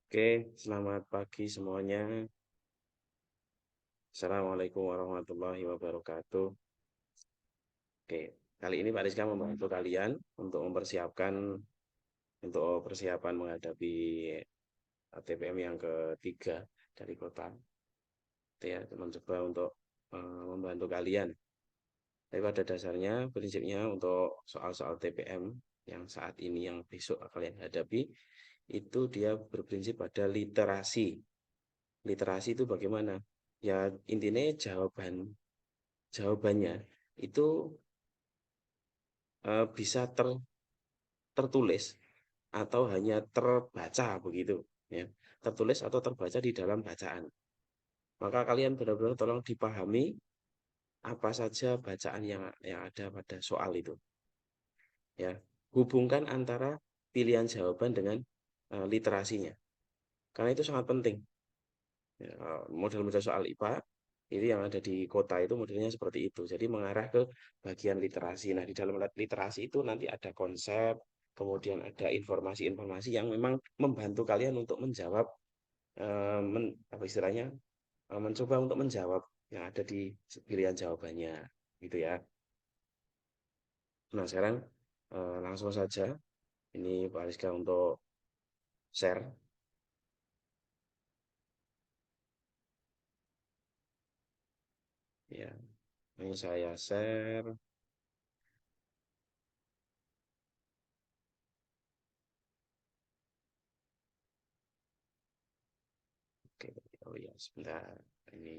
Oke, selamat pagi semuanya. Assalamualaikum warahmatullahi wabarakatuh. Oke, kali ini Pak Rizka membantu kalian untuk persiapan menghadapi TPM yang ketiga dari kota. Itu ya, mencoba untuk membantu kalian. Tapi pada dasarnya, prinsipnya untuk soal-soal TPM yang saat ini, yang besok kalian hadapi, itu dia berprinsip pada literasi. Literasi itu bagaimana? Ya, intinya jawabannya itu bisa tertulis atau hanya terbaca begitu ya. Tertulis atau terbaca di dalam bacaan. Maka kalian benar-benar tolong dipahami apa saja bacaan yang ada pada soal itu ya. Hubungkan antara pilihan jawaban dengan literasinya. Karena itu sangat penting. Ya, model-model soal IPA itu yang ada di kota itu modelnya seperti itu. Jadi mengarah ke bagian literasi. Nah, di dalam literasi itu nanti ada konsep, kemudian ada informasi-informasi yang memang membantu kalian untuk menjawab, apa istilahnya, mencoba untuk menjawab yang ada di pilihan jawabannya, gitu ya. Nah, sekarang langsung saja ini Pak Rizka untuk share, ya. Ini saya share. Oke, oh ya, sebentar. Ini.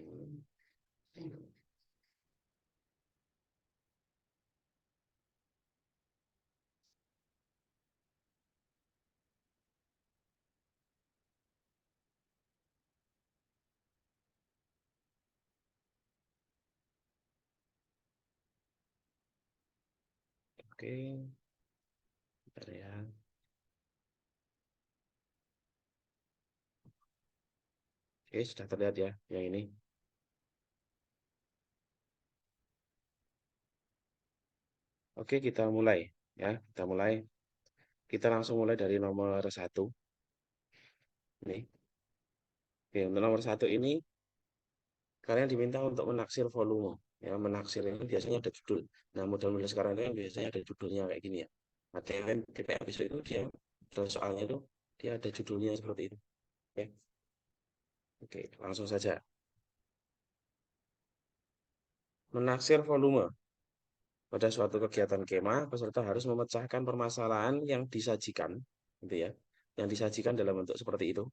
Oke, bentar ya. Oke, sudah terlihat ya yang ini. Oke, kita mulai ya. Kita mulai. Kita langsung mulai dari nomor satu. Ini. Oke, untuk nomor satu ini kalian diminta untuk menaksir volume. Ya, menaksir ini biasanya ada judul. Nah, model-model sekarang itu yang biasanya ada judulnya kayak gini ya. Nah, TPM besok itu dia dan soalnya itu dia ada judulnya seperti itu. Ya. Oke, langsung saja. Menaksir volume. Pada suatu kegiatan kemah, peserta harus memecahkan permasalahan yang disajikan, gitu ya, yang disajikan dalam bentuk seperti itu.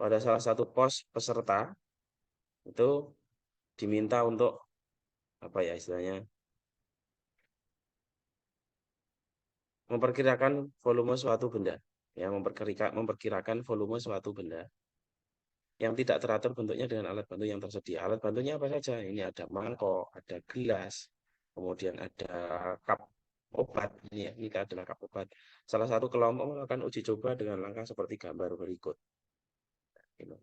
Pada salah satu pos peserta itu diminta untuk apa ya istilahnya, memperkirakan volume suatu benda, ya memperkirakan volume suatu benda yang tidak teratur bentuknya dengan alat bantu yang tersedia. Alat bantunya apa saja? Ini ada mangkok, ada gelas, kemudian ada cup obat. Ini adalah cup obat. Salah satu kelompok melakukan uji coba dengan langkah seperti gambar berikut. Gitu.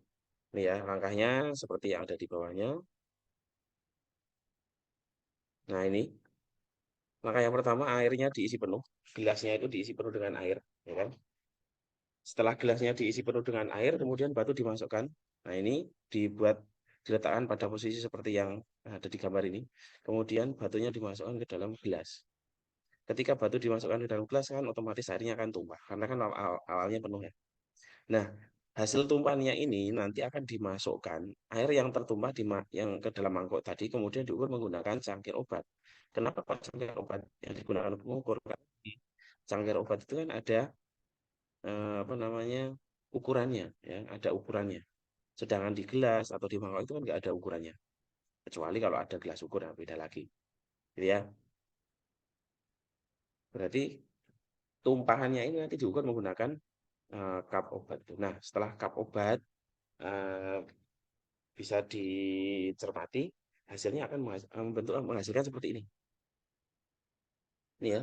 Ini ya langkahnya seperti yang ada di bawahnya. Nah ini langkah yang pertama airnya diisi penuh, gelasnya itu diisi penuh dengan air, ya kan? Setelah gelasnya diisi penuh dengan air, kemudian batu dimasukkan. Nah ini diletakkan pada posisi seperti yang ada di gambar ini. Kemudian batunya dimasukkan ke dalam gelas. Ketika batu dimasukkan ke dalam gelas kan otomatis airnya akan tumpah karena kan awalnya penuh ya. Nah, hasil tumpahannya ini nanti akan dimasukkan air yang tertumpah yang ke dalam mangkok tadi kemudian diukur menggunakan cangkir obat. Kenapa Pak cangkir obat yang digunakan untuk mengukur? Karena di cangkir obat itu kan ada apa namanya ukurannya, ya, ada ukurannya. Sedangkan di gelas atau di mangkok itu kan nggak ada ukurannya. Kecuali kalau ada gelas ukur yang beda lagi. Gitu ya. Berarti tumpahannya ini nanti diukur menggunakan cup obat. Nah, setelah cup obat eh, bisa dicermati, hasilnya akan menghasilkan seperti ini. Ini ya,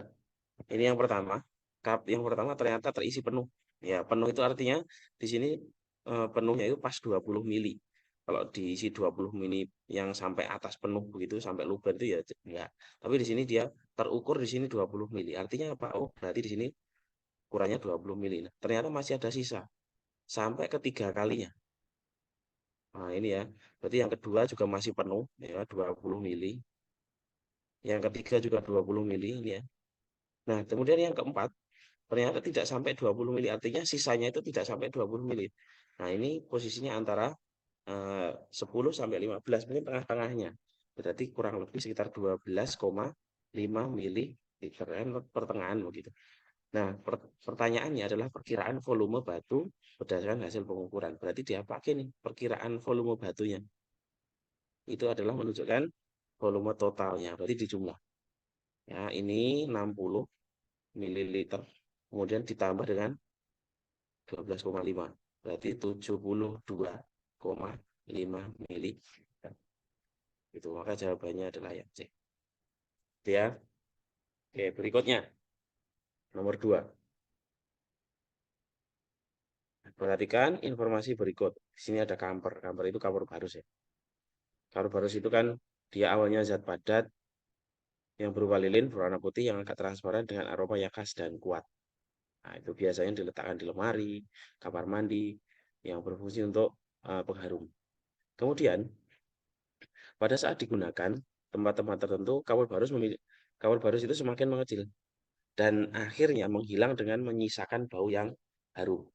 ini yang pertama. Cup yang pertama ternyata terisi penuh. Ya, penuh itu artinya di sini penuhnya itu pas 20 mili. Kalau diisi 20 mili yang sampai atas penuh begitu sampai luber itu ya enggak. Tapi di sini dia terukur di sini 20 mili. Artinya apa? Oh, berarti di sini ukurannya 20 mili. Nah, ternyata masih ada sisa. sampai ketiga kalinya. Nah, ini ya. Berarti yang kedua juga masih penuh ya, 20 mili. Yang ketiga juga 20 mili ini ya. Nah, kemudian yang keempat ternyata tidak sampai 20 mili, artinya sisanya itu tidak sampai 20 mili. Nah, ini posisinya antara 10 sampai 15, mungkin tengah-tengahnya. Berarti kurang lebih sekitar 12,5 mililiter pertengahan begitu. Nah, pertanyaannya adalah perkiraan volume batu berdasarkan hasil pengukuran. Berarti dia pakai nih perkiraan volume batunya. Itu adalah menunjukkan volume totalnya, berarti dijumlah. Ya, ini 60 mililiter. Kemudian ditambah dengan 12,5. Berarti 72,5 mililiter. Itu maka jawabannya adalah yang C. Itu ya. Oke, berikutnya nomor 2. Perhatikan informasi berikut. Di sini ada kamper. Kamper itu kamper barus ya. Kamper barus itu kan dia awalnya zat padat yang berupa lilin berwarna putih yang agak transparan dengan aroma yang khas dan kuat. Nah, itu biasanya diletakkan di lemari, kamar mandi yang berfungsi untuk pengharum. Kemudian, pada saat digunakan tempat-tempat tertentu, kamar barus itu semakin mengecil dan akhirnya menghilang dengan menyisakan bau yang harum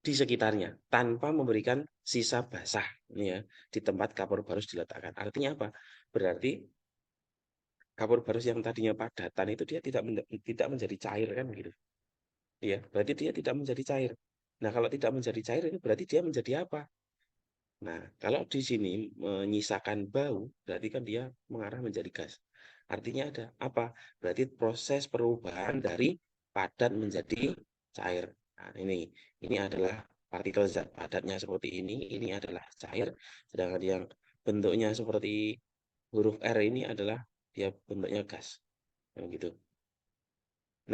di sekitarnya tanpa memberikan sisa basah ini ya di tempat kapur barus diletakkan. Artinya apa? Berarti kapur barus yang tadinya padatan itu dia tidak menjadi cair kan gitu. Iya, berarti dia tidak menjadi cair. Nah, kalau tidak menjadi cair ini berarti dia menjadi apa? Nah, kalau di sini menyisakan bau, berarti kan dia mengarah menjadi gas. Artinya ada apa? Berarti proses perubahan dari padat menjadi cair. Nah, ini adalah partikel zat padatnya seperti ini adalah cair, sedangkan yang bentuknya seperti huruf R ini adalah dia bentuknya gas. Gitu.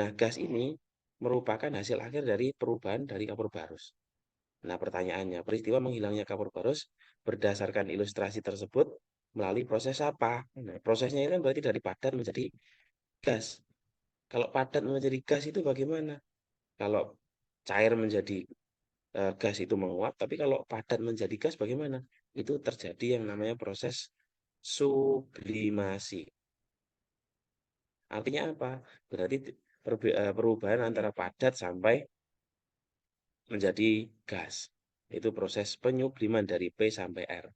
Nah, gas ini merupakan hasil akhir dari perubahan dari kapur barus. Nah, pertanyaannya, peristiwa menghilangnya kapur barus berdasarkan ilustrasi tersebut melalui proses apa? Nah, prosesnya itu kan berarti dari padat menjadi gas. Kalau padat menjadi gas itu bagaimana? Kalau cair menjadi gas itu menguap, tapi kalau padat menjadi gas bagaimana? Itu terjadi yang namanya proses sublimasi. Artinya apa? Berarti perubahan antara padat sampai menjadi gas. Itu proses penyubliman dari P sampai R.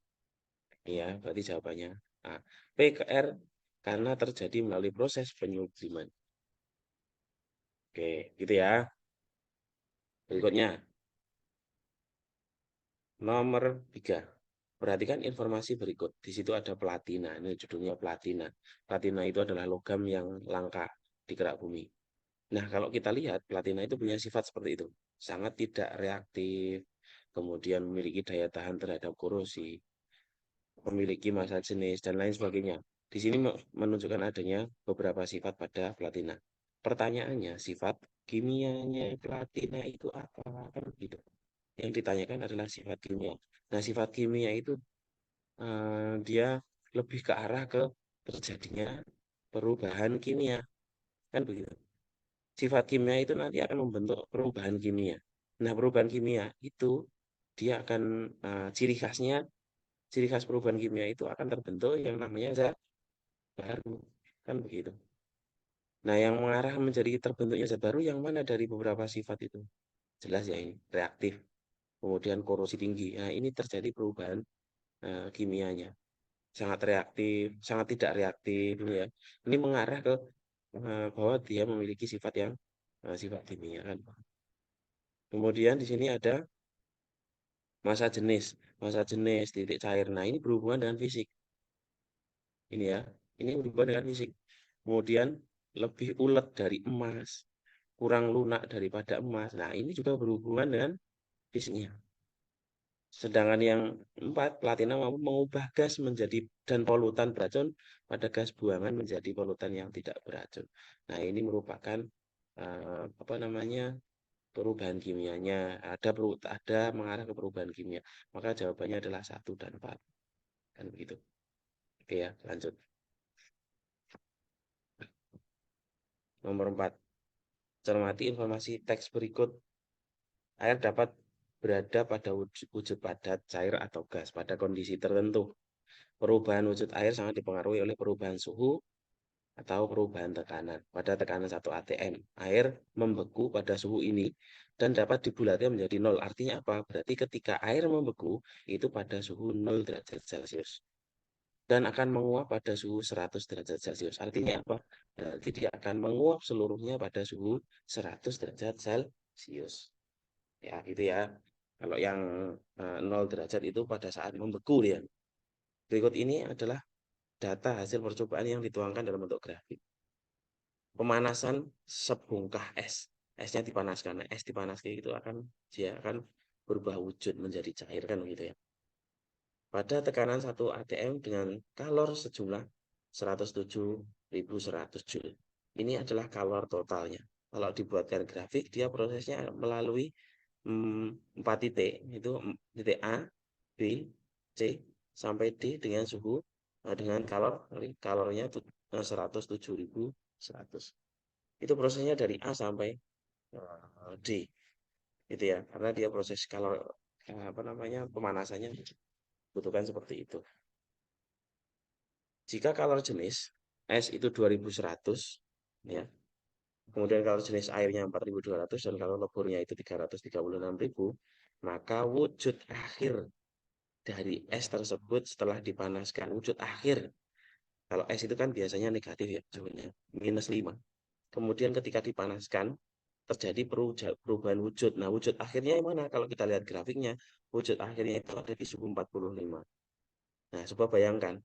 Iya, berarti jawabannya A. P ke R karena terjadi melalui proses penyubliman. Oke, gitu ya. Berikutnya, nomor 3. Perhatikan informasi berikut. Di situ ada platina. Ini judulnya platina. Platina itu adalah logam yang langka di kerak bumi. Nah, kalau kita lihat, platina itu punya sifat seperti itu. Sangat tidak reaktif, kemudian memiliki daya tahan terhadap korosi, memiliki massa jenis, dan lain sebagainya. Di sini menunjukkan adanya beberapa sifat pada platina. Pertanyaannya, sifat kimianya platina itu apa? Kan begitu. Yang ditanyakan adalah sifat kimia. Nah, sifat kimia itu dia lebih ke arah ke terjadinya perubahan kimia. Kan begitu. Sifat kimia itu nanti akan membentuk perubahan kimia. Nah, perubahan kimia itu dia akan ciri khas perubahan kimia itu akan terbentuk yang namanya zat baru. Kan begitu. Nah, yang mengarah menjadi terbentuknya zat baru yang mana dari beberapa sifat itu? Jelas ya ini, reaktif, kemudian korosi tinggi. Nah, ini terjadi perubahan kimianya. Sangat reaktif, sangat tidak reaktif ini ya. Ini mengarah ke bahwa dia memiliki sifat yang sifat kimia kan. Kemudian di sini ada massa jenis titik cair. Nah, ini berhubungan dengan fisik. Ini ya, ini berhubungan dengan fisik. Kemudian lebih ulet dari emas, kurang lunak daripada emas. Nah, ini juga berhubungan dengan fisiknya. Sedangkan yang 4, platina mampu mengubah gas menjadi dan polutan beracun pada gas buangan menjadi polutan yang tidak beracun. Nah, ini merupakan apa namanya perubahan kimianya. Ada mengarah ke perubahan kimia. Maka jawabannya adalah 1 dan 4. Kan begitu. Oke ya, lanjut. Nomor 4. Cermati informasi teks berikut. Air dapat berada pada wujud padat, cair, atau gas pada kondisi tertentu. Perubahan wujud air sangat dipengaruhi oleh perubahan suhu atau perubahan tekanan. Pada tekanan 1 atm, air membeku pada suhu ini dan dapat dibulatkan menjadi 0. Artinya apa? Berarti ketika air membeku, itu pada suhu 0 derajat Celcius. Dan akan menguap pada suhu 100 derajat Celcius. Artinya apa? Berarti dia akan menguap seluruhnya pada suhu 100 derajat Celcius. Ya, gitu ya. Kalau yang 0 derajat itu pada saat membeku dia. Berikut ini adalah data hasil percobaan yang dituangkan dalam bentuk grafik. Pemanasan sebongkah es. Esnya dipanaskan. Nah, es dipanaskan itu dia akan berubah wujud menjadi cair kan gitu ya. Pada tekanan 1 atm dengan kalor sejumlah 107.100 Joule. Ini adalah kalor totalnya. Kalau dibuatkan grafik, dia prosesnya melalui 4 titik, itu titik A, B, C, sampai D dengan suhu, dengan kalornya 107.100. Itu prosesnya dari A sampai D, gitu ya, karena dia proses kalor, pemanasannya butuhkan seperti itu. Jika kalor jenis es itu 2100, ya, kemudian kalor jenis airnya 4200 dan kalor leburnya itu 336.000, maka wujud akhir dari es tersebut setelah dipanaskan, wujud akhir, kalau es itu kan biasanya negatif ya, suhunya -5. Kemudian ketika dipanaskan, terjadi perubahan wujud. Nah, wujud akhirnya yang mana? Kalau kita lihat grafiknya, wujud akhirnya itu ada di suhu 45. Nah, coba bayangkan,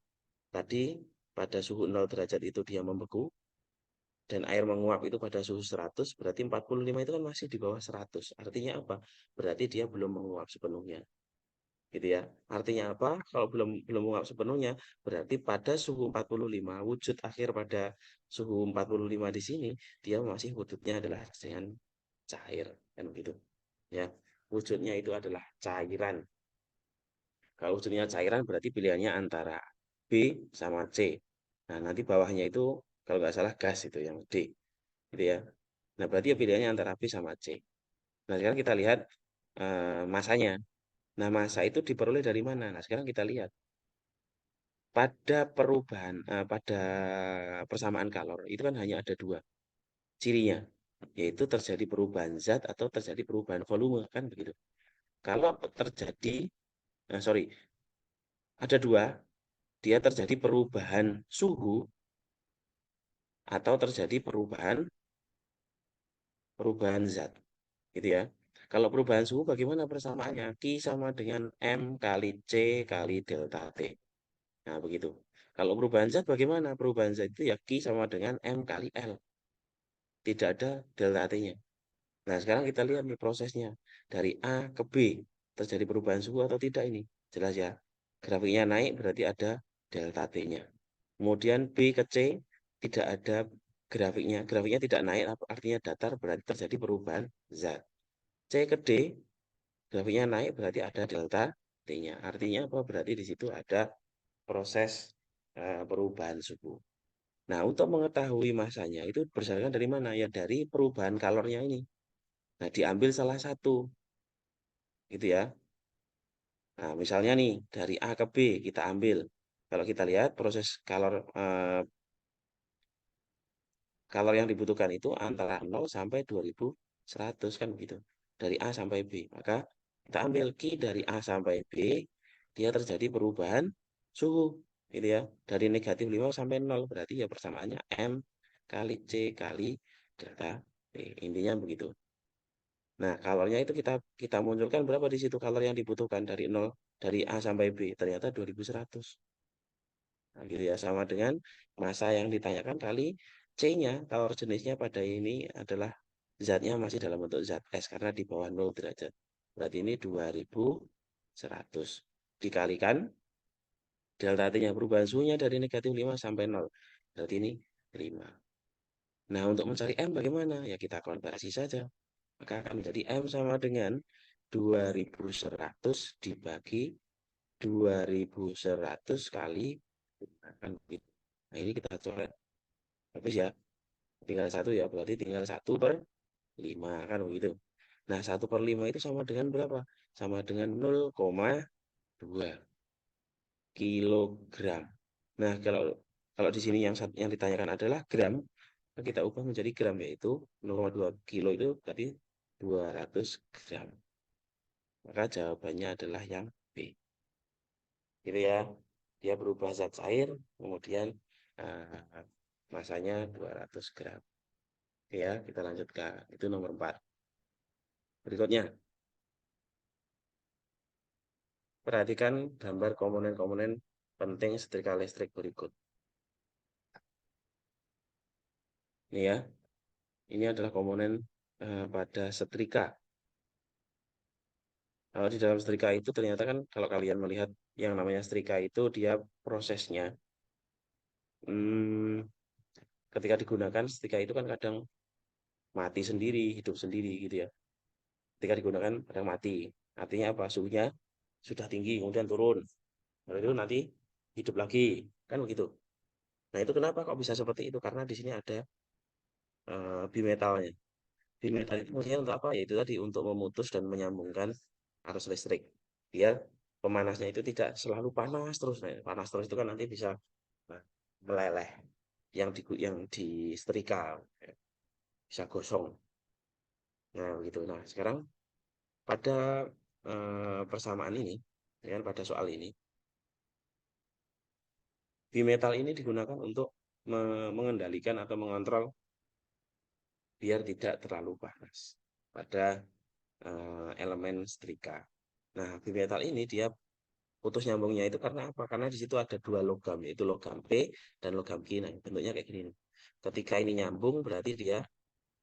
tadi pada suhu 0 derajat itu dia membeku, dan air menguap itu pada suhu 100, berarti 45 itu kan masih di bawah 100. Artinya apa? Berarti dia belum menguap sepenuhnya. Gitu ya. Artinya apa? Kalau belum belum menguap sepenuhnya, berarti pada suhu 45, wujud akhir pada suhu 45 di sini, dia masih wujudnya adalah dengan cair, kan begitu. Ya. Wujudnya itu adalah cairan. Kalau wujudnya cairan berarti pilihannya antara B sama C. Nah, nanti bawahnya itu kalau nggak salah gas itu yang D. Gitu ya. Nah, berarti ya pilihannya antara B sama C. Nah, sekarang kita lihat masanya. Nah, massa itu diperoleh dari mana? Nah, sekarang kita lihat. Pada persamaan kalor, itu kan hanya ada dua cirinya, yaitu terjadi perubahan zat atau terjadi perubahan volume, kan begitu. Kalau terjadi, sorry, ada dua, dia terjadi perubahan suhu atau terjadi perubahan zat, gitu ya. Kalau perubahan suhu bagaimana persamaannya? Q sama dengan M kali C kali delta T. Nah, begitu. Kalau perubahan zat bagaimana? Perubahan zat itu ya Q sama dengan M kali L. Tidak ada delta T-nya. Nah, sekarang kita lihat nih prosesnya. Dari A ke B. Terjadi perubahan suhu atau tidak ini? Jelas ya. Grafiknya naik berarti ada delta T-nya. Kemudian B ke C tidak ada grafiknya. Grafiknya tidak naik artinya datar berarti terjadi perubahan zat. C ke D grafiknya naik berarti ada delta T-nya. Artinya apa? Berarti di situ ada proses perubahan suhu. Nah, untuk mengetahui masanya itu berdasarkan dari mana? Ya dari perubahan kalornya ini. Nah, diambil salah satu, gitu ya. Nah, misalnya nih dari A ke B kita ambil. Kalau kita lihat proses kalor yang dibutuhkan itu antara 0 sampai 2100 kan begitu. Dari A sampai B. Maka kita ambil Q dari A sampai B, dia terjadi perubahan suhu, gitu ya. Dari -5 sampai 0 berarti ya persamaannya M kali C kali delta T. Intinya begitu. Nah, kalornya itu kita munculkan berapa di situ kalor yang dibutuhkan dari 0, dari A sampai B. Ternyata 2100. Nah, gitu ya, sama dengan massa yang ditanyakan kali C-nya, kalor jenisnya pada ini adalah zatnya masih dalam bentuk zat es karena di bawah 0 derajat. Berarti ini 2100 dikalikan delta T-nya, perubahan suhunya dari -5 sampai 0. Berarti ini 5. Nah, untuk mencari M bagaimana? Ya kita konversi saja. Maka akan menjadi M sama dengan 2100 dibagi 2100 kali akan begitu. Nah, ini kita coret. Habis ya, tinggal satu ya, berarti tinggal 1/5 kan begitu. Nah, 1/5 itu sama dengan berapa? Sama dengan 0,2 kilogram. Nah, kalau kalau di sini yang ditanyakan adalah gram, kita ubah menjadi gram, yaitu 0,2 kilo itu tadi 200 gram. Maka jawabannya adalah yang B. Gitu ya. Dia berubah zat cair, kemudian masanya 200 gram. Oke ya, kita lanjutkan. Itu nomor 4. Berikutnya, perhatikan gambar komponen-komponen penting setrika listrik berikut. Ini ya, ini adalah komponen pada setrika. Kalau di dalam setrika itu ternyata kan kalau kalian melihat yang namanya setrika itu dia prosesnya ketika digunakan setrika itu kan kadang mati sendiri, hidup sendiri gitu ya. Ketika digunakan kadang mati. Artinya apa? Suhunya sudah tinggi kemudian turun. Lalu itu nanti hidup lagi, kan begitu. Nah, itu kenapa kok bisa seperti itu? Karena di sini ada bimetalnya. Bimetal itu fungsinya untuk apa? Yaitu tadi untuk memutus dan menyambungkan arus listrik. Biar pemanasnya itu tidak selalu panas terus. Nah, panas terus itu kan nanti bisa meleleh yang di setrika, ya, bisa gosong. Nah, begitu. Nah, sekarang pada persamaan ini, ya kan, pada soal ini, bimetal ini digunakan untuk mengendalikan atau mengontrol biar tidak terlalu panas pada elemen setrika. Nah, bimetal ini dia putus nyambungnya itu karena apa? Karena di situ ada dua logam, yaitu logam P dan logam Q. Nah, bentuknya kayak gini nih. Ketika ini nyambung berarti dia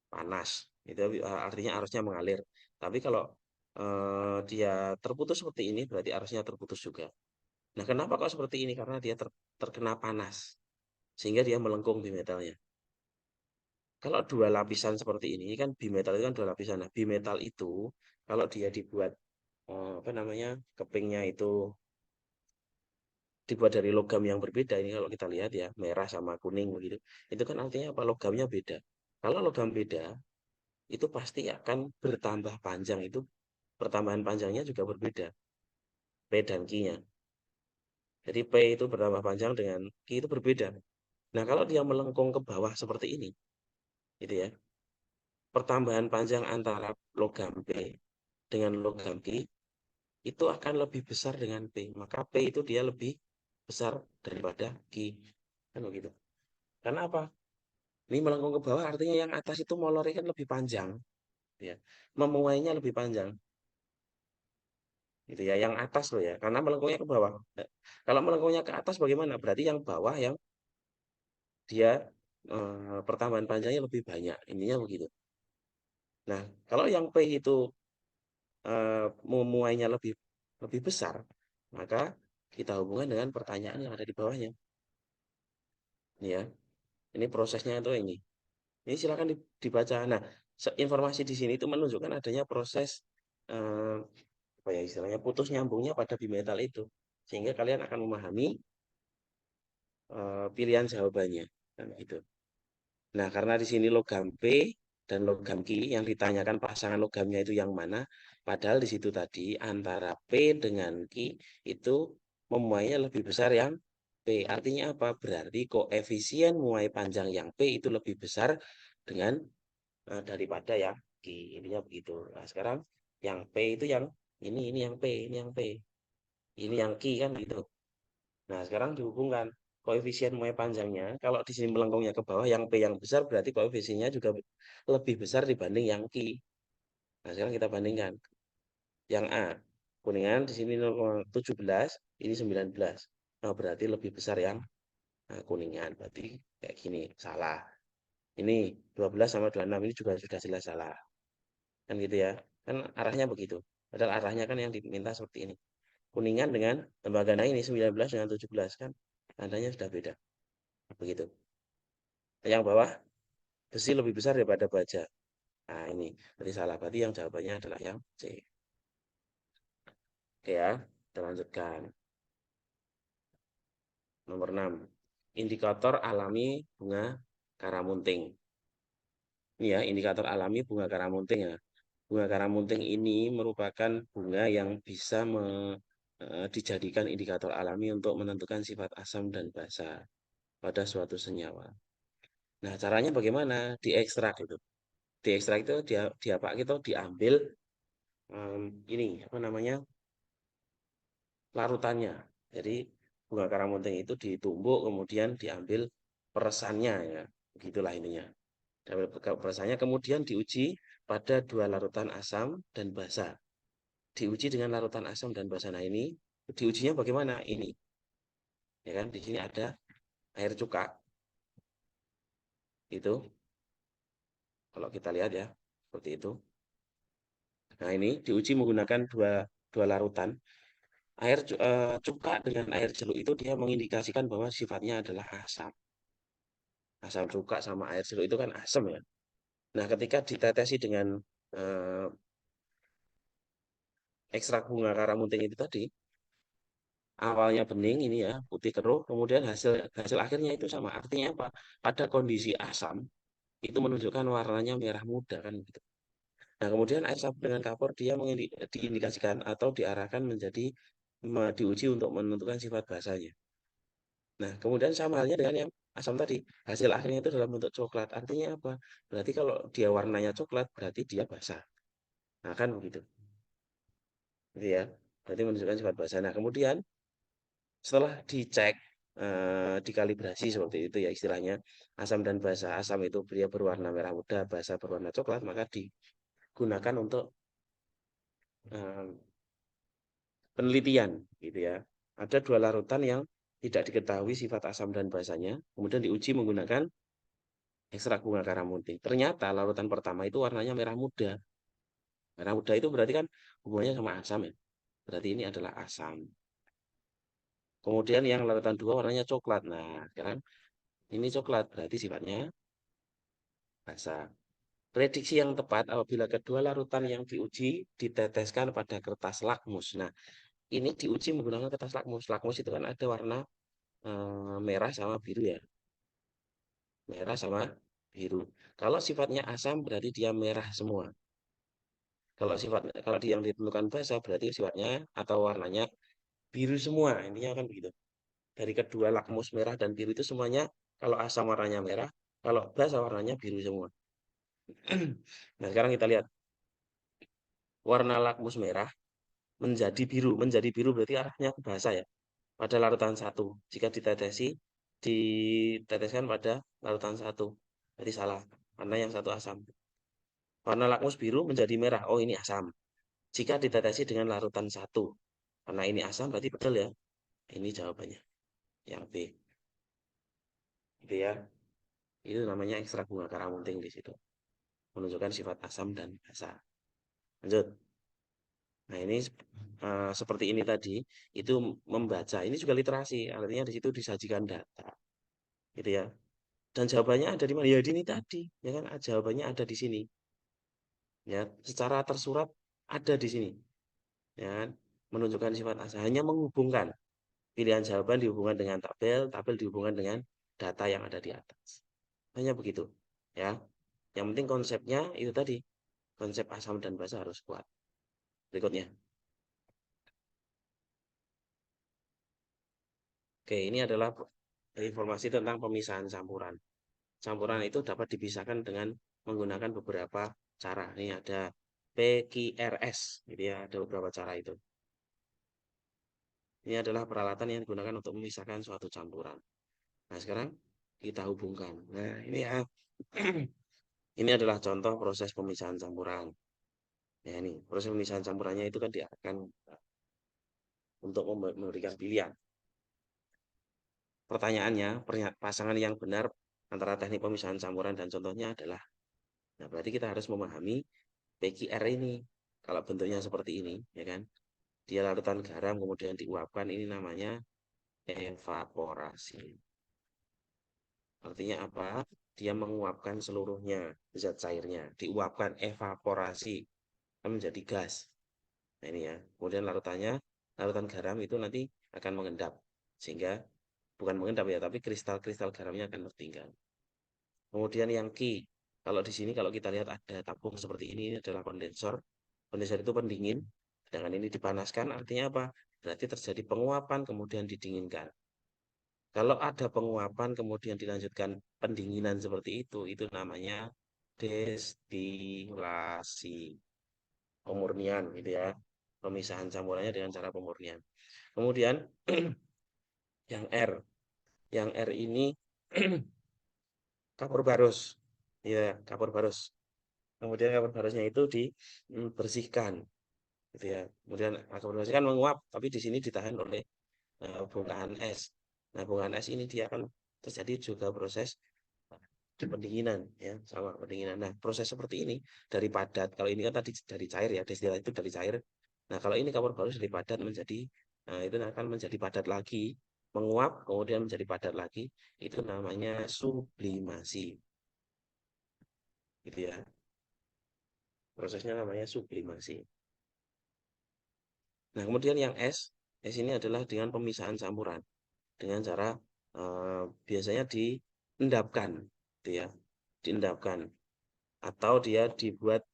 panas. Itu artinya arusnya mengalir. Tapi kalau dia terputus seperti ini berarti arusnya terputus juga. Nah, kenapa kok seperti ini? Karena dia terkena panas sehingga dia melengkung bimetalnya. Kalau dua lapisan seperti ini kan bimetal itu kan dua lapisan. Nah, bimetal itu kalau dia dibuat apa namanya, kepingnya itu dibuat dari logam yang berbeda, ini kalau kita lihat ya merah sama kuning begitu, itu kan artinya apa, logamnya beda. Kalau logam beda itu pasti akan bertambah panjang, itu pertambahan panjangnya juga berbeda, P dan Q-nya. Jadi P itu bertambah panjang dengan Q itu berbeda. Nah, kalau dia melengkung ke bawah seperti ini gitu ya, pertambahan panjang antara logam P dengan logam Q itu akan lebih besar dengan P, maka P itu dia lebih besar daripada Q, kan begitu. Karena apa? Ini melengkung ke bawah artinya yang atas itu molornya kan lebih panjang, ya. Memuainya lebih panjang, gitu ya. Yang atas loh ya, karena melengkungnya ke bawah. Nah, kalau melengkungnya ke atas bagaimana? Berarti yang bawah yang dia pertambahan panjangnya lebih banyak. Intinya begitu. Nah, kalau yang P itu memuainya lebih lebih besar, maka kita hubungkan dengan pertanyaan yang ada di bawahnya. Ya, ini prosesnya itu ini. Ini silakan dibaca. Nah, informasi di sini itu menunjukkan adanya proses eh, apa ya istilahnya putus nyambungnya pada bimetal itu, sehingga kalian akan memahami pilihan jawabannya kan gitu. Nah, karena di sini logam P dan logam Q yang ditanyakan pasangan logamnya itu yang mana, padahal di situ tadi antara P dengan Q itu memuainya lebih besar yang P. Artinya apa? Berarti koefisien muai panjang yang P itu lebih besar dengan daripada yang Q. Intinya begitu. Nah, sekarang yang P itu yang ini yang P, ini yang P. Ini yang Q kan gitu. Nah, sekarang dihubungkan koefisien muai panjangnya. Kalau di sini melengkungnya ke bawah, yang P yang besar berarti koefisiennya juga lebih besar dibanding yang Q. Nah, sekarang kita bandingkan. Yang A, kuningan di sini 0,17, ini 19. Nah, berarti lebih besar yang kuningan. Berarti kayak gini, salah. Ini 12 sama 26 ini juga sudah jelas salah. Kan gitu ya. Kan arahnya begitu. Padahal arahnya kan yang diminta seperti ini. Kuningan dengan lembaga naik ini 19 dengan 17 kan. Tandanya sudah beda. Begitu. Yang bawah besi lebih besar daripada baja. Nah, ini berarti salah. Berarti yang jawabannya adalah yang C. Oke ya, kita lanjutkan. Nomor 6. Indikator alami bunga karamunting. Ini ya, indikator alami bunga karamunting ya. Bunga karamunting ini merupakan bunga yang bisa dijadikan indikator alami untuk menentukan sifat asam dan basa pada suatu senyawa. Nah, caranya bagaimana? Diekstrak itu. Diekstrak itu dia Pak kita diambil ini apa namanya? Larutannya. Jadi bunga karamunting itu ditumbuk kemudian diambil peresannya ya. Begitulah ininya. Diambil peresannya kemudian diuji pada dua larutan asam dan basa. Diuji dengan larutan asam dan basa. Nah, ini diujinya bagaimana? Ini. Ya kan di sini ada air cuka. Itu kalau kita lihat ya, seperti itu. Nah, ini diuji menggunakan dua larutan. Cuka dengan air jeruk itu dia mengindikasikan bahwa sifatnya adalah asam. Asam cuka sama air jeruk itu kan asam ya. Nah, ketika ditetesi dengan eh, ekstrak bunga karamunting itu tadi, awalnya bening ini ya, putih keruh, kemudian hasil hasil akhirnya itu sama. Artinya apa? Pada kondisi asam itu menunjukkan warnanya merah muda kan gitu. Nah, kemudian air sabun dengan kapur dia diindikasikan atau diarahkan menjadi diuji untuk menentukan sifat basanya. Nah, kemudian sama halnya dengan yang asam tadi. Hasil akhirnya itu dalam bentuk coklat. Artinya apa? Berarti kalau dia warnanya coklat, berarti dia basah. Nah, kan begitu. Gitu ya. Berarti menunjukkan sifat basah. Nah, kemudian setelah dicek, dikalibrasi seperti itu ya istilahnya, asam dan basa. Asam itu dia berwarna merah muda, basa berwarna coklat, maka digunakan untuk eh, penelitian gitu ya. Ada dua larutan yang tidak diketahui sifat asam dan basanya, kemudian diuji menggunakan ekstrak bunga karamunting. Ternyata larutan pertama itu warnanya merah muda. Merah muda itu berarti kan hubungannya sama asam ya. Berarti ini adalah asam. Kemudian yang larutan dua warnanya coklat. Nah, sekarang ini coklat berarti sifatnya basa. Prediksi yang tepat apabila kedua larutan yang diuji diteteskan pada kertas lakmus. Nah, ini diuji menggunakan kertas lakmus. Lakmus itu kan ada warna merah sama biru ya. Merah sama biru. Kalau sifatnya asam berarti dia merah semua. Kalau yang ditentukan basa berarti sifatnya atau warnanya biru semua. Intinya kan begitu. Dari kedua lakmus merah dan biru itu semuanya kalau asam warnanya merah, kalau basa warnanya biru semua. Nah, sekarang kita lihat warna lakmus merah menjadi biru. Menjadi biru berarti arahnya ke basa ya. Pada larutan satu. Jika diteteskan pada larutan satu. Berarti salah. Karena yang satu asam. Warna lakmus biru menjadi merah. Oh, ini asam. Jika ditetesi dengan larutan satu. Karena ini asam berarti betul ya. Ini jawabannya. Yang B. Gitu ya. Itu namanya ekstrak bunga karamunting di situ. Menunjukkan sifat asam dan basa. Lanjut. Nah, ini seperti ini tadi, itu membaca. Ini juga literasi, artinya di situ disajikan data. Gitu ya. Dan jawabannya ada di mana? Ya di ini tadi, ya kan? Jawabannya ada di sini. Ya, secara tersurat ada di sini. Ya kan? Menunjukkan sifat asal, hanya menghubungkan pilihan jawaban dihubungkan dengan tabel, tabel dihubungkan dengan data yang ada di atas. Hanya begitu. Ya. Yang penting konsepnya itu tadi. Konsep asam dan basa harus kuat. Berikutnya. Oke, ini adalah informasi tentang pemisahan campuran. Campuran itu dapat dipisahkan dengan menggunakan beberapa cara. Ini ada PQRS, gitu ya, ada beberapa cara itu. Ini adalah peralatan yang digunakan untuk memisahkan suatu campuran. Nah, sekarang kita hubungkan. Nah, ini ya. Ini adalah contoh proses pemisahan campuran. Ya, ini proses pemisahan campurannya itu kan diarahkan untuk memberikan pilihan. Pertanyaannya, pasangan yang benar antara teknik pemisahan campuran dan contohnya adalah, nah berarti kita harus memahami PQR ini. Kalau bentuknya seperti ini, ya kan? Dia larutan garam kemudian diuapkan, ini namanya evaporasi. Artinya apa? Dia menguapkan seluruhnya zat cairnya, diuapkan evaporasi menjadi gas. Nah, ini ya. Kemudian larutan garam itu nanti akan mengendap sehingga bukan mengendap ya, tapi kristal-kristal garamnya akan tertinggal. Kemudian yang Q. Kalau di sini kalau kita lihat ada tabung seperti ini adalah kondensor. Kondensor itu pendingin, sedangkan ini dipanaskan artinya apa? Berarti terjadi penguapan kemudian didinginkan. Kalau ada penguapan kemudian dilanjutkan pendinginan seperti itu namanya destilasi, pemurnian gitu ya. Pemisahan campurannya dengan cara pemurnian. Kemudian yang R, yang R ini kapur barus. Ya, kapur barus. Kemudian kapur barusnya itu dibersihkan gitu ya. Kemudian kapur barusnya kan menguap, tapi di sini ditahan oleh bongkahan es. Nah, bongkahan es ini dia akan terjadi juga proses pendinginan ya, sama pendinginan. Nah, proses seperti ini dari padat, kalau ini kan tadi dari cair ya, destilasi itu dari cair. Nah, kalau ini kapur barus dari padat menjadi itu akan menjadi padat lagi, menguap kemudian menjadi padat lagi, itu namanya sublimasi. Gitu ya. Prosesnya namanya sublimasi. Nah, kemudian yang es ini adalah dengan pemisahan campuran dengan cara biasanya diendapkan, gitu ya, diendapkan atau dia dibuat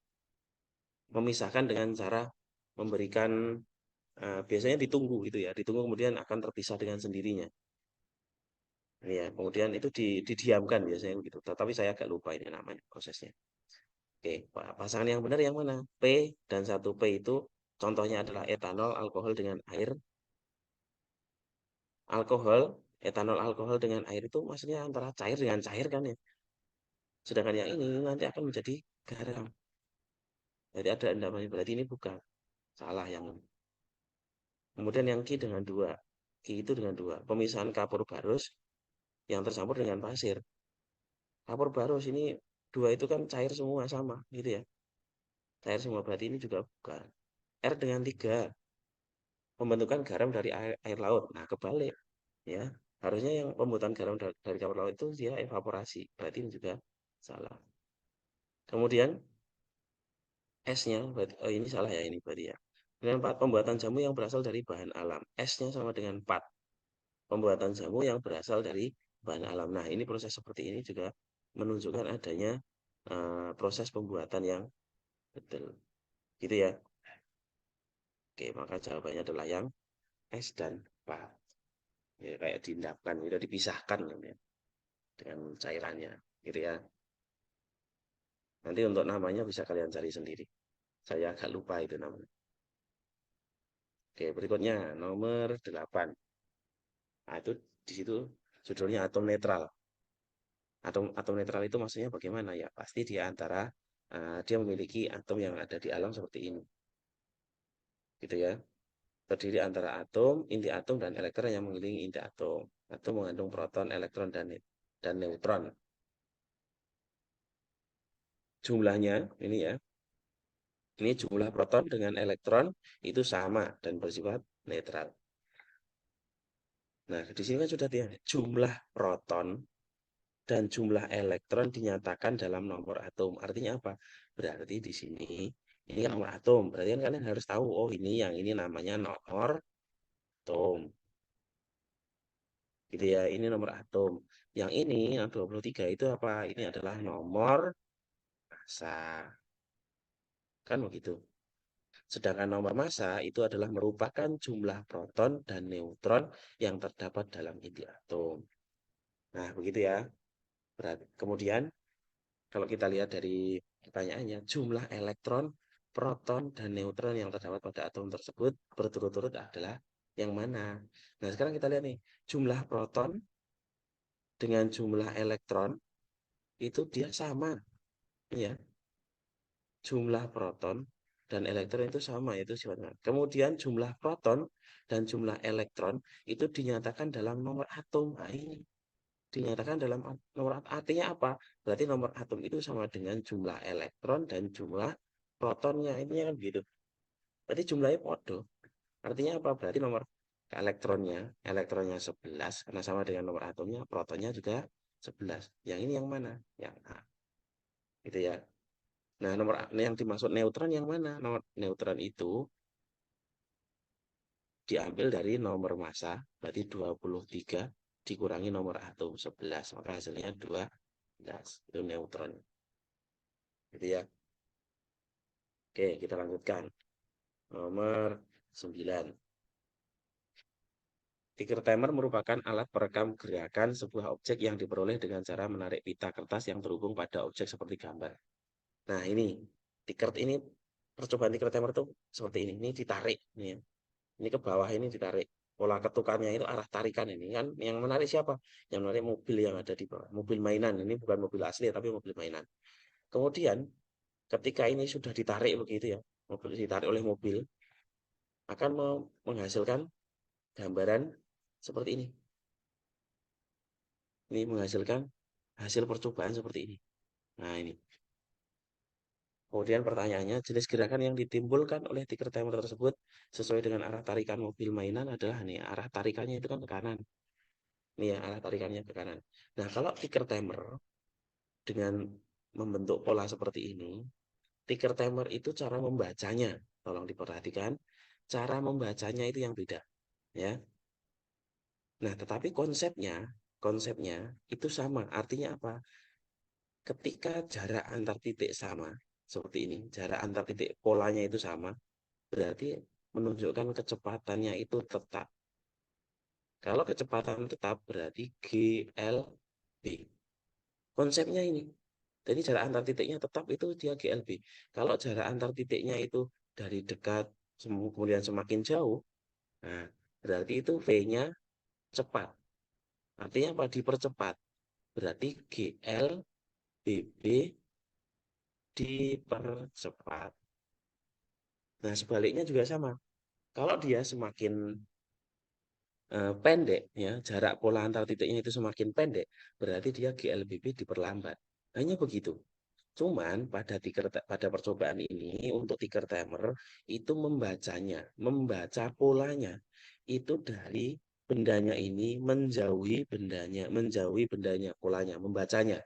memisahkan dengan cara memberikan biasanya ditunggu gitu ya, ditunggu kemudian akan terpisah dengan sendirinya. Ya, kemudian itu didiamkan biasanya begitu. Tetapi saya agak lupa ini namanya prosesnya. Oke, pasangan yang benar yang mana? P dan 1P itu contohnya adalah etanol, alkohol dengan air. Alkohol, etanol alkohol dengan air itu maksudnya antara cair dengan cair kan ya. Sedangkan yang ini nanti akan menjadi garam. Jadi ada endapan berarti ini bukan. Salah yang ini. Kemudian yang Ki dengan dua. Ki itu dengan dua. Pemisahan kapur barus yang tercampur dengan pasir. Kapur barus ini dua itu kan cair semua sama gitu ya. Cair semua berarti ini juga bukan. R dengan tiga. Pembentukan garam dari air laut. Nah kebalik ya. Harusnya yang pembuatan garam dari kapur laut itu dia evaporasi. Berarti ini juga salah. Kemudian esnya, oh ini salah ya ini berarti ya. Dengan 4, pembuatan jamu yang berasal dari bahan alam. Esnya sama dengan 4. Pembuatan jamu yang berasal dari bahan alam. Nah, ini proses seperti ini juga menunjukkan adanya proses pembuatan yang betul. Gitu ya. Oke, maka jawabannya adalah yang es dan 4. Ya, kayak diendapkan, itu dipisahkan ya, dengan cairannya. Gitu ya. Nanti untuk namanya bisa kalian cari sendiri. Saya agak lupa itu namanya. Oke, berikutnya nomor 8. Nah, itu di situ judulnya atom netral. Atom netral itu maksudnya bagaimana ya? Pasti di antara dia memiliki atom yang ada di alam seperti ini. Gitu ya. Terdiri antara atom, inti atom dan elektron yang mengelilingi inti atom. Atom mengandung proton, elektron dan neutron. Jumlahnya ini ya. Ini jumlah proton dengan elektron itu sama dan bersifat netral. Nah, di sini kan sudah lihat jumlah proton dan jumlah elektron dinyatakan dalam nomor atom. Artinya apa? Berarti di sini ini kan nomor atom. Berarti kan kalian harus tahu, oh ini yang ini namanya nomor atom. Gitu ya, ini nomor atom. Yang ini, yang 23 itu apa? Ini adalah nomor massa. Kan begitu. Sedangkan nomor massa itu adalah merupakan jumlah proton dan neutron yang terdapat dalam inti atom. Nah, begitu ya. Berarti, kemudian kalau kita lihat dari pertanyaannya, jumlah elektron, proton, dan neutron yang terdapat pada atom tersebut berturut-turut adalah yang mana? Nah, sekarang kita lihat nih, jumlah proton dengan jumlah elektron itu dia sama, ya. Jumlah proton dan elektron itu sama, itu sifatnya. Kemudian jumlah proton dan jumlah elektron itu dinyatakan dalam nomor atom. Nah, ini dinyatakan dalam nomor atom. Artinya apa? Berarti nomor atom itu sama dengan jumlah elektron dan jumlah protonnya. Ini kan begitu. Berarti jumlahnya podo. Artinya apa? Berarti nomor elektronnya 11 karena sama dengan nomor atomnya, protonnya juga 11. Yang ini yang mana? Yang A. Gitu ya. Nah, nomor yang dimaksud neutron yang mana? Nomor neutron itu diambil dari nomor massa, berarti 23 dikurangi nomor atom 11, maka hasilnya 12. Itu neutron. Gitu ya. Oke, kita lanjutkan. Nomor 9. Ticker timer merupakan alat perekam gerakan sebuah objek yang diperoleh dengan cara menarik pita kertas yang terhubung pada objek seperti gambar. Nah, ini ticker ini percobaan ticker timer tuh seperti ini. Ini ditarik nih ya. Ini ke bawah ini ditarik. Pola ketukannya itu arah tarikan ini kan yang menarik siapa? Yang menarik mobil yang ada di bawah. Mobil mainan. Ini bukan mobil asli tapi mobil mainan. Kemudian ketika ini sudah ditarik begitu ya, mobil ditarik oleh mobil akan menghasilkan gambaran seperti ini. Ini menghasilkan hasil percobaan seperti ini. Nah, ini. Kemudian pertanyaannya, jenis gerakan yang ditimbulkan oleh ticker timer tersebut sesuai dengan arah tarikan mobil mainan adalah nih, arah tarikannya itu kan ke kanan. Nih ya, arah tarikannya ke kanan. Nah, kalau ticker timer dengan membentuk pola seperti ini, ticker timer itu cara membacanya. Tolong diperhatikan, cara membacanya itu yang beda, ya. Nah, tetapi konsepnya itu sama. Artinya apa? Ketika jarak antar titik sama, seperti ini, jarak antar titik polanya itu sama, berarti menunjukkan kecepatannya itu tetap. Kalau kecepatan tetap berarti GLB. Konsepnya ini. Jadi jarak antar titiknya tetap itu dia GLB. Kalau jarak antar titiknya itu dari dekat kemudian semakin jauh, nah berarti itu V-nya cepat. Artinya apa? Dipercepat. Berarti GLBB dipercepat. Nah, sebaliknya juga sama. Kalau dia semakin pendek, ya jarak pola antar titiknya itu semakin pendek, berarti dia GLBB diperlambat. Hanya begitu. Cuman pada percobaan ini untuk ticker timer itu membaca polanya itu dari bendanya ini menjauhi bendanya polanya, membacanya.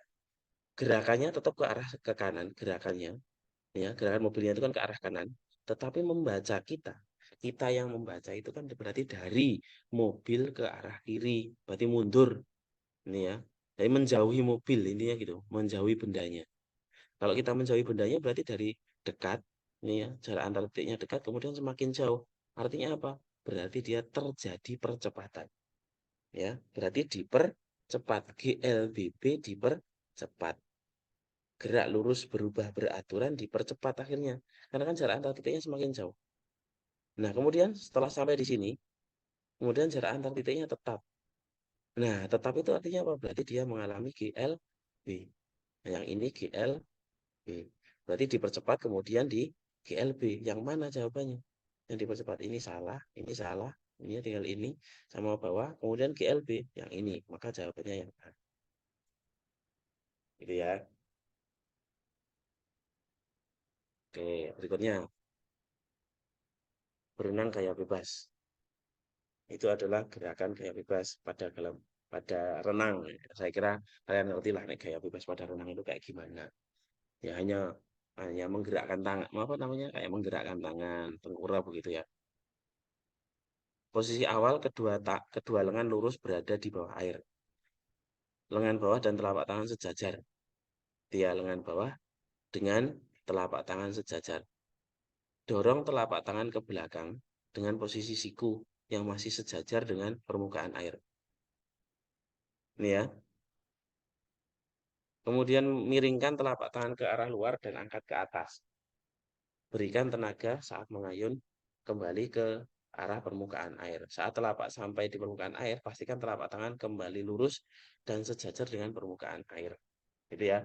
Gerakannya tetap ke arah ke kanan, gerakannya ya gerakan mobilnya itu kan ke arah kanan, tetapi membaca kita yang membaca itu kan berarti dari mobil ke arah kiri, berarti mundur ini ya, jadi menjauhi mobil intinya gitu, menjauhi bendanya. Kalau kita menjauhi bendanya berarti dari dekat ini ya, jarak antar titiknya dekat kemudian semakin jauh, artinya apa? Berarti dia terjadi percepatan, ya berarti dipercepat, GLBB dipercepat. Gerak lurus berubah beraturan dipercepat akhirnya. Karena kan jarak antar titiknya semakin jauh. Nah, kemudian setelah sampai di sini, kemudian jarak antar titiknya tetap. Nah, tetap itu artinya apa? Berarti dia mengalami GLB. Nah, yang ini GLB. Berarti dipercepat kemudian di GLB. Yang mana jawabannya? Yang dipercepat ini salah, ini tinggal ini sama bawah, kemudian GLB yang ini. Maka jawabannya yang A. Gitu ya. Oke, berikutnya berenang gaya bebas. Itu adalah gerakan gaya bebas pada renang. Saya kira kalian ngerti lah nih, gaya bebas pada renang itu kayak gimana. Ya hanya menggerakkan tangan, apa namanya? Kayak menggerakkan tangan, tengkurap begitu ya. Posisi awal kedua lengan lurus berada di bawah air. Lengan bawah dan telapak tangan sejajar. Dia lengan bawah dengan telapak tangan sejajar. Dorong telapak tangan ke belakang dengan posisi siku yang masih sejajar dengan permukaan air. Ini ya. Kemudian miringkan telapak tangan ke arah luar dan angkat ke atas. Berikan tenaga saat mengayun kembali ke arah permukaan air. Saat telapak sampai di permukaan air, pastikan telapak tangan kembali lurus dan sejajar dengan permukaan air. Gitu ya.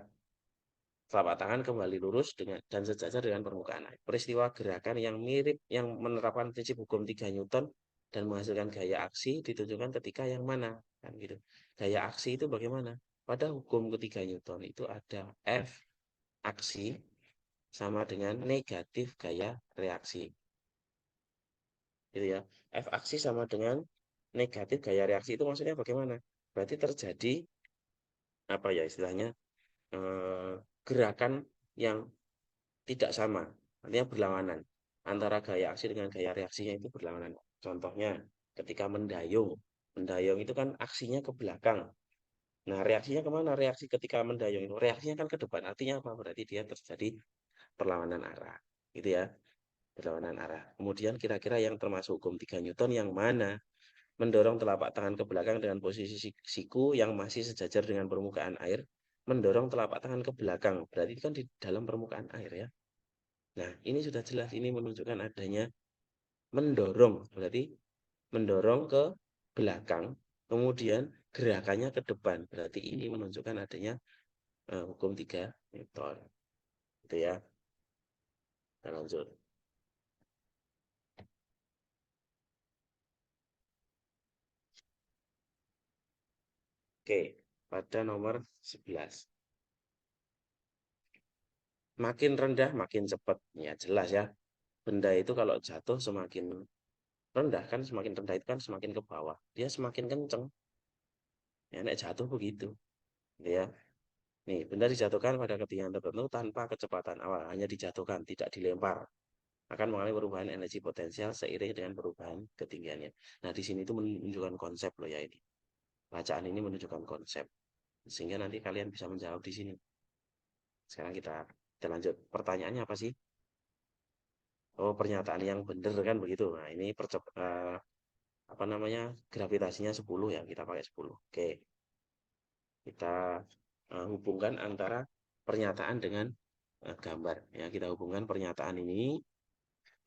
Telapak tangan kembali lurus dan sejajar dengan permukaan air. Peristiwa gerakan yang mirip yang menerapkan prinsip hukum 3 Newton dan menghasilkan gaya aksi ditunjukkan ketika yang mana? Kan gitu. Gaya aksi itu bagaimana? Pada hukum ketiga Newton itu ada F aksi sama dengan negatif gaya reaksi. Gitu ya. F aksi sama dengan negatif gaya reaksi itu maksudnya bagaimana? Berarti terjadi apa ya istilahnya eh, gerakan yang tidak sama, artinya berlawanan antara gaya aksi dengan gaya reaksinya itu berlawanan. Contohnya ketika mendayung, mendayung itu kan aksinya ke belakang, Nah, reaksinya kemana? Reaksi ketika mendayung itu, reaksinya kan ke depan. Artinya apa? Berarti dia terjadi perlawanan arah. Gitu ya, perlawanan arah. Kemudian kira-kira yang termasuk hukum 3 Newton yang mana? Mendorong telapak tangan ke belakang dengan posisi siku yang masih sejajar dengan permukaan air. Mendorong telapak tangan ke belakang. Berarti itu kan di dalam permukaan air ya. Nah, ini sudah jelas. Ini menunjukkan adanya mendorong. Berarti mendorong ke belakang. Kemudian gerakannya ke depan. Berarti ini menunjukkan adanya hukum 3 Newton. Itu ya. Kita lanjut. Oke, pada nomor 11. Makin rendah, makin cepat. Ya, jelas ya. Benda itu kalau jatuh semakin rendah kan, semakin rendah itu kan semakin ke bawah. Dia semakin kenceng. Ya, nek jatuh begitu. Gitu ya. Nih, benda dijatuhkan pada ketinggian tertentu tanpa kecepatan awal. Hanya dijatuhkan, tidak dilempar. Akan mengalami perubahan energi potensial seiring dengan perubahan ketinggiannya. Nah, di sini itu menunjukkan konsep loh ya ini. Bacaan ini menunjukkan konsep. Sehingga nanti kalian bisa menjawab di sini. Sekarang kita lanjut. Pertanyaannya apa sih? Oh, pernyataan yang benar kan begitu. Nah, ini apa namanya? Gravitasinya 10 ya, kita pakai 10. Oke, kita hubungkan antara pernyataan dengan gambar ya. Kita hubungkan pernyataan ini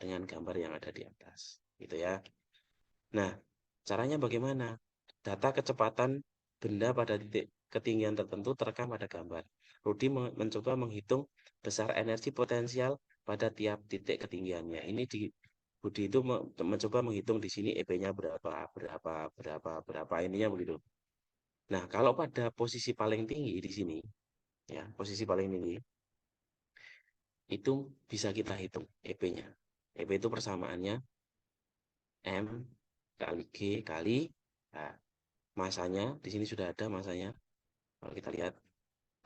dengan gambar yang ada di atas. Gitu ya. Nah, caranya bagaimana? Data kecepatan benda pada titik ketinggian tertentu terekam pada gambar. Rudi mencoba menghitung besar energi potensial pada tiap titik ketinggiannya. Ini di Budi itu mencoba menghitung di sini EP-nya berapa ininya begitu. Nah, kalau pada posisi paling tinggi di sini, ya, posisi paling tinggi, itu bisa kita hitung EP-nya. EP itu persamaannya M kali G kali, nah, masanya di sini sudah ada masanya. Kalau kita lihat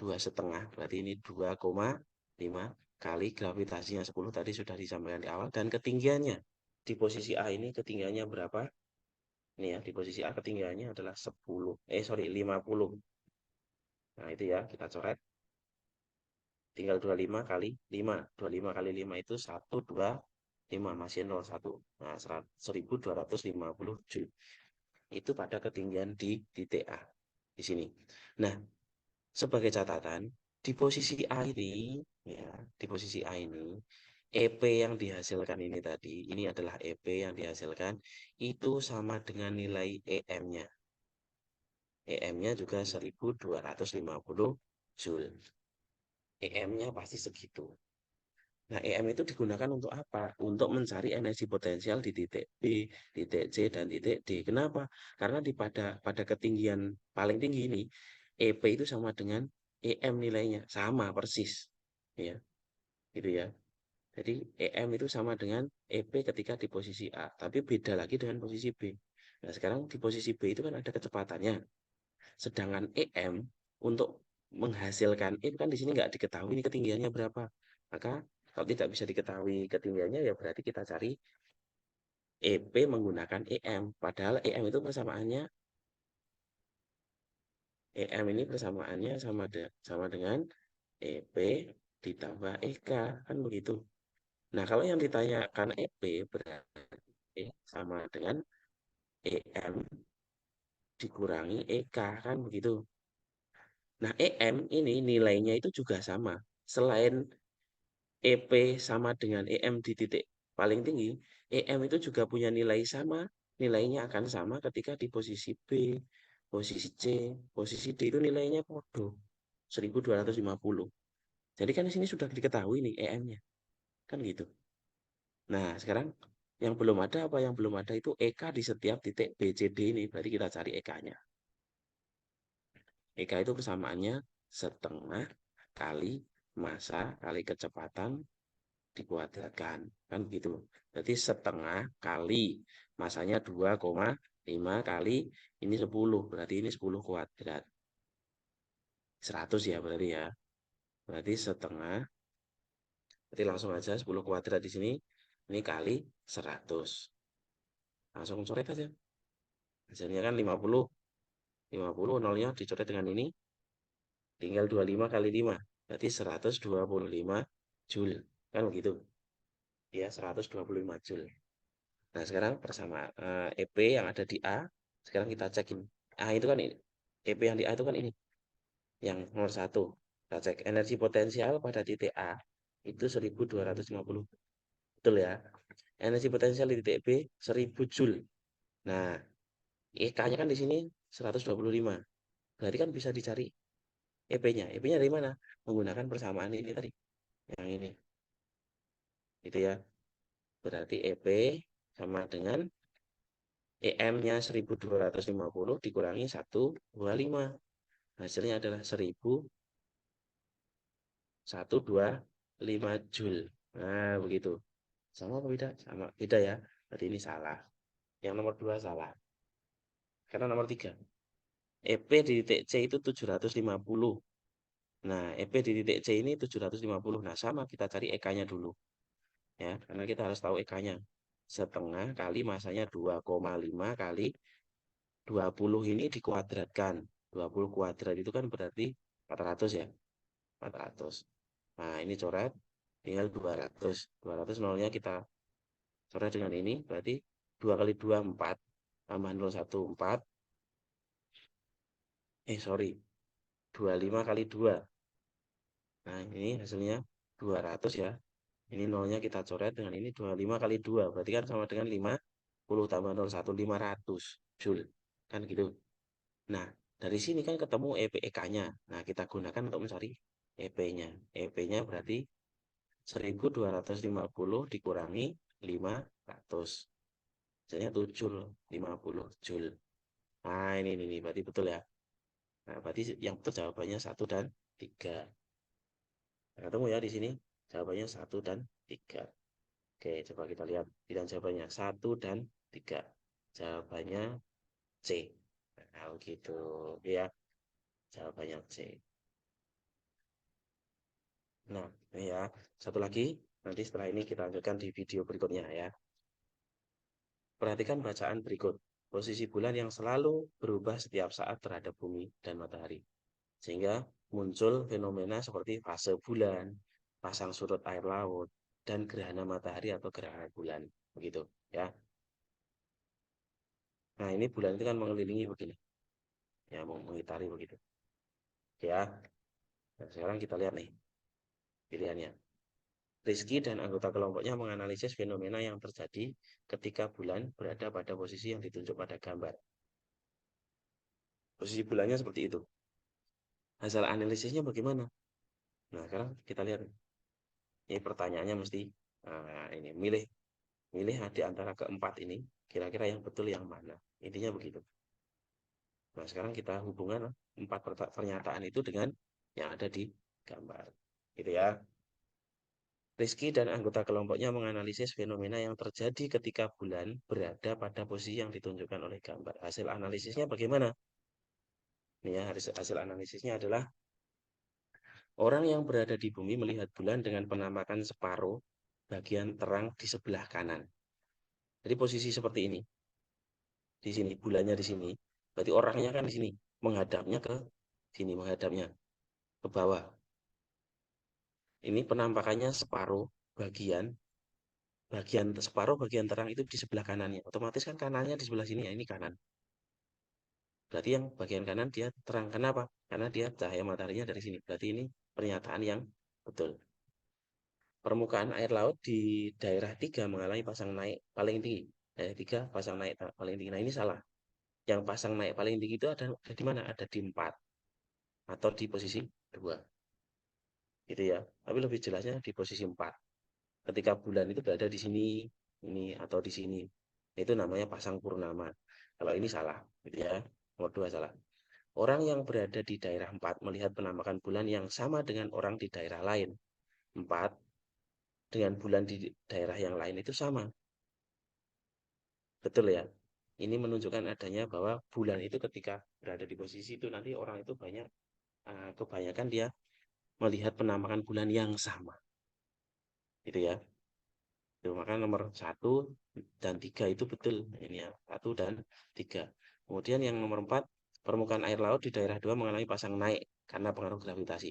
2,5 berarti ini 2,5 kali gravitasinya 10 tadi sudah disampaikan di awal, dan ketinggiannya di posisi A ini ketinggiannya berapa? Ini ya, di posisi A ketinggiannya adalah 50. Nah, itu ya, kita coret. Tinggal 25 kali 5. 25 kali 5 itu 125, masih 01. Nah, 1250 Joule. Itu pada ketinggian di titik A di sini. Nah, sebagai catatan, di posisi A ini, ya, di posisi A ini, EP yang dihasilkan ini tadi, ini adalah EP yang dihasilkan, itu sama dengan nilai EM-nya. EM-nya juga 1250 Joule. EM-nya pasti segitu. Nah, EM itu digunakan untuk apa? Untuk mencari energi potensial di titik B, titik C, dan titik D. Kenapa? Karena pada ketinggian paling tinggi ini, EP itu sama dengan EM nilainya, sama persis. Ya, gitu ya. Jadi EM itu sama dengan EP ketika di posisi A, tapi beda lagi dengan posisi B. Nah, sekarang di posisi B itu kan ada kecepatannya. Sedangkan EM untuk menghasilkan E kan di sini nggak diketahui ini ketinggiannya berapa. Maka kalau tidak bisa diketahui ketinggiannya ya berarti kita cari EP menggunakan EM. Padahal EM itu persamaannya EM ini persamaannya sama dengan EP ditambah EK kan begitu. Nah, kalau yang ditanyakan EP berarti sama dengan EM dikurangi EK kan begitu. Nah, EM ini nilainya itu juga sama. Selain EP sama dengan EM di titik paling tinggi, EM itu juga punya nilai sama. Nilainya akan sama ketika di posisi B, posisi C, posisi D itu nilainya podo 1250. Jadi kan di sini sudah diketahui nih EM-nya. Kan gitu. Nah, sekarang yang belum ada apa? Yang belum ada itu EK di setiap titik B, C, D ini. Berarti kita cari EK-nya. EK itu persamaannya setengah kali massa kali kecepatan dikuadratkan. Kan begitu. Jadi setengah kali masanya 2,5 kali ini 10. Berarti ini 10 kuadrat. 100 ya berarti ya. Berarti setengah. Berarti langsung aja 10 kuadrat di sini. Ini kali 100. Langsung coret aja. Hasilnya kan 50. 50, nolnya dicoret dengan ini, tinggal 25 kali 5, berarti 125 Joule. Kan begitu? Ya, 125 Joule. Nah, sekarang bersama EP yang ada di A, sekarang kita cekin. A itu kan ini. EP yang di A itu kan ini. Yang nomor 1. Kita cek energi potensial pada titik A itu 1250. Betul ya? Energi potensial di titik B 1000 Joule. Nah, EK-nya kan di sini 125. Berarti kan bisa dicari EP-nya. EP-nya dari mana? Menggunakan persamaan ini tadi. Yang ini. Itu ya. Berarti EP sama dengan EM-nya 1250 dikurangi 125. Hasilnya adalah 1125 Joule. Nah, begitu. Sama apa beda? Sama. Beda ya. Berarti ini salah. Yang nomor 2 salah. Karena nomor 3. EP di titik C itu 750. Nah, EP di titik C ini 750. Nah, sama kita cari EK-nya dulu. Ya, karena kita harus tahu EK-nya. Setengah kali masanya 2,5 kali 20 ini dikuadratkan. 20 kuadrat itu kan berarti 400 ya. 400. Nah, ini coret tinggal 200. 200 nolnya kita coret dengan ini berarti 2 kali 2 4 tambah 0 1 4. Sorry. 25 kali 2. Nah, ini hasilnya 200 ya. Ini nolnya kita coret dengan ini 25 kali 2. Berarti kan sama dengan 50 tambah 0 1 500 Joule. Kan gitu. Nah, dari sini kan ketemu EK-nya. Nah, kita gunakan untuk mencari EP-nya. EP-nya berarti 1250 dikurangi 500. Hasilnya 750 Joule. Nah, ini berarti betul ya. Nah, berarti yang betul jawabannya 1 dan 3. Nah, ketemu ya di sini. Jawabannya 1 dan 3. Oke, coba kita lihat pilihan jawabannya 1 dan 3. Jawabannya C. Nah, begitu ya. Jawabannya C. Nah, ini ya. Satu lagi, nanti setelah ini kita lanjutkan di video berikutnya ya. Perhatikan bacaan berikut. Posisi bulan yang selalu berubah setiap saat terhadap bumi dan matahari. Sehingga muncul fenomena seperti fase bulan, pasang surut air laut, dan gerhana matahari atau gerhana bulan. Begitu ya. Nah, ini bulan itu kan mengelilingi begini. Ya, mau mengitari begitu. Ya. Nah, sekarang kita lihat nih pilihannya. Rizky dan anggota kelompoknya menganalisis fenomena yang terjadi ketika bulan berada pada posisi yang ditunjuk pada gambar. Posisi bulannya seperti itu. Hasil analisisnya bagaimana? Nah, sekarang kita lihat. Ini pertanyaannya mesti ini milih milih di antara keempat ini, kira-kira yang betul yang mana? Intinya begitu. Nah, sekarang kita hubungan empat pernyataan itu dengan yang ada di gambar. Gitu ya. Rizky dan anggota kelompoknya menganalisis fenomena yang terjadi ketika bulan berada pada posisi yang ditunjukkan oleh gambar. Hasil analisisnya bagaimana? Ini ya, hasil analisisnya adalah orang yang berada di bumi melihat bulan dengan penampakan separuh bagian terang di sebelah kanan. Jadi posisi seperti ini. Di sini, bulannya di sini. Berarti orangnya kan di sini, menghadapnya ke sini, menghadapnya ke bawah. Ini penampakannya separuh bagian terang itu di sebelah kanannya. Otomatis kan kanannya di sebelah sini ya, ini kanan. Berarti yang bagian kanan dia terang. Kenapa? Karena dia cahaya mataharinya dari sini. Berarti ini pernyataan yang betul. Permukaan air laut di daerah 3 mengalami pasang naik paling tinggi. Daerah 3 pasang naik paling tinggi. Nah, ini salah. Yang pasang naik paling tinggi itu ada di mana? Ada di 4 atau di posisi 2. Gitu ya. Tapi lebih jelasnya di posisi 4. Ketika bulan itu berada di sini, ini atau di sini. Itu namanya pasang purnama. Kalau ini salah, gitu ya. Nomor 2 salah. Orang yang berada di daerah 4 melihat penampakan bulan yang sama dengan orang di daerah lain. 4 dengan bulan di daerah yang lain itu sama. Betul ya? Ini menunjukkan adanya bahwa bulan itu ketika berada di posisi itu nanti orang itu kebanyakan dia melihat penampakan bulan yang sama. Gitu ya. Itu, maka nomor 1 dan 3 itu betul. Ini ya, 1 dan 3. Kemudian yang nomor 4 permukaan air laut di daerah 2 mengalami pasang naik karena pengaruh gravitasi.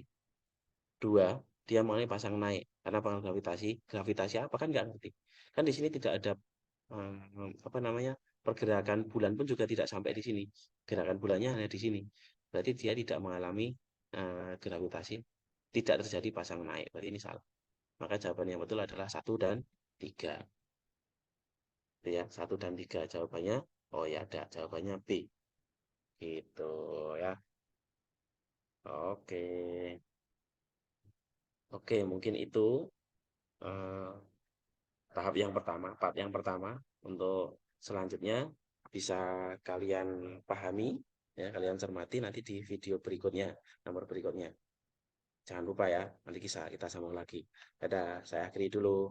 2, dia mengalami pasang naik karena pengaruh gravitasi. Gravitasi apa kan nggak ngerti. Kan di sini tidak ada apa namanya, pergerakan bulan pun juga tidak sampai di sini. Gerakan bulannya hanya di sini. Berarti dia tidak mengalami gravitasi, tidak terjadi pasang naik. Berarti ini salah. Maka jawaban yang betul adalah 1 dan 3. Ya, 1 dan 3 jawabannya. Oh ya ada jawabannya B. Gitu ya. Oke. Oke, mungkin itu eh, tahap yang pertama, part yang pertama. Untuk selanjutnya bisa kalian pahami, ya, kalian cermati nanti di video berikutnya, nomor berikutnya. Jangan lupa ya, nanti kita sambung lagi. Dadah, saya akhiri dulu.